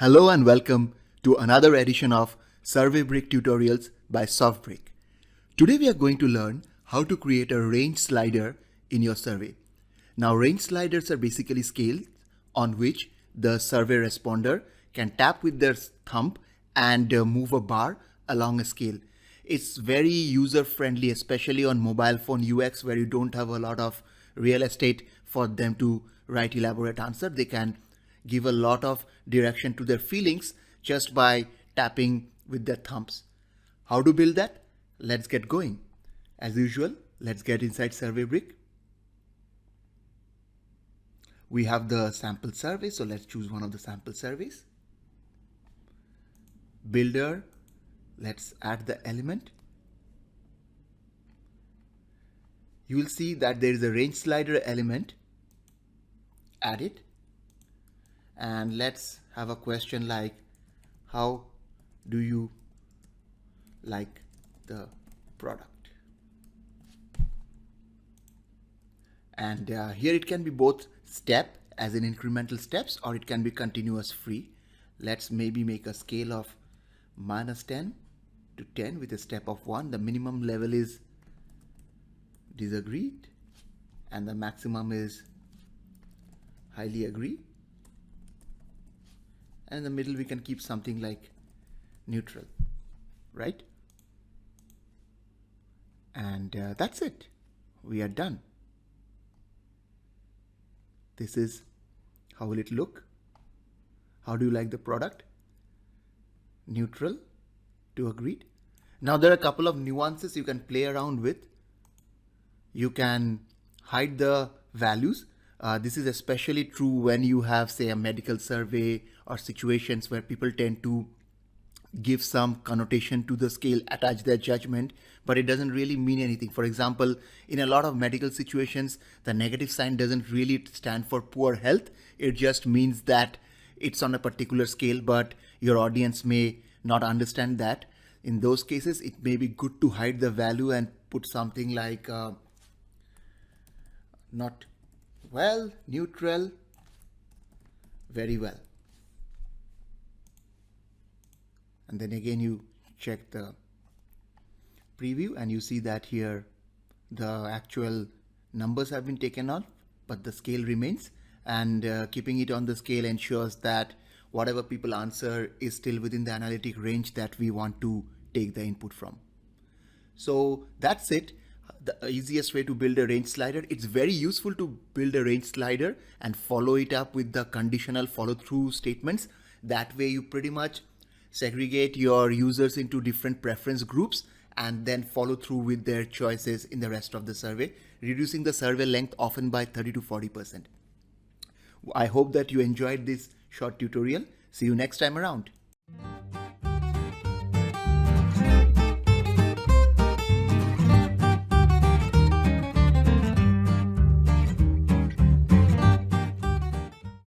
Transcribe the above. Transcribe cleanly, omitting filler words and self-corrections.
Hello and welcome to another edition of Survey Brik tutorials by Brik. Today we are going to learn how to create a range slider in your survey. Now range sliders are basically scales on which the survey responder can tap with their thumb and move a bar along a scale. It's very user friendly, especially on mobile phone UX where you don't have a lot of real estate for them to write elaborate answer. They can give a lot of direction to their feelings just by tapping with their thumbs. How to build that? Let's get going. As usual, let's get inside Survey Brik. We have the sample survey, so let's choose one of the sample surveys. Builder, let's add the element. You will see that there is a range slider element. Add it. And let's have a question like, how do you like the product? And here it can be both step as in incremental steps, or it can be continuous free. Let's maybe make a scale of -10 to 10 with a step of 1. The minimum level is disagreed and the maximum is highly agree. And in the middle we can keep something like neutral, right? And that's it. We are done. This is how will it look. How do you like the product? Neutral to agreed. Now there are a couple of nuances you can play around with. You can hide the values. This is especially true when you have, say, a medical survey or situations where people tend to give some connotation to the scale, attach their judgment, but it doesn't really mean anything. For example, in a lot of medical situations, the negative sign doesn't really stand for poor health. It just means that it's on a particular scale, but your audience may not understand that. In those cases, it may be good to hide the value and put something like not well, neutral, very well. And then again you check the preview and you see that here the actual numbers have been taken off, but the scale remains, and keeping it on the scale ensures that whatever people answer is still within the analytic range that we want to take the input from. So that's it. The easiest way to build a range slider. It's very useful to build a range slider and follow it up with the conditional follow-through statements. That way you pretty much segregate your users into different preference groups and then follow through with their choices in the rest of the survey, reducing the survey length often by 30 to 40%. I hope that you enjoyed this short tutorial. See you next time around.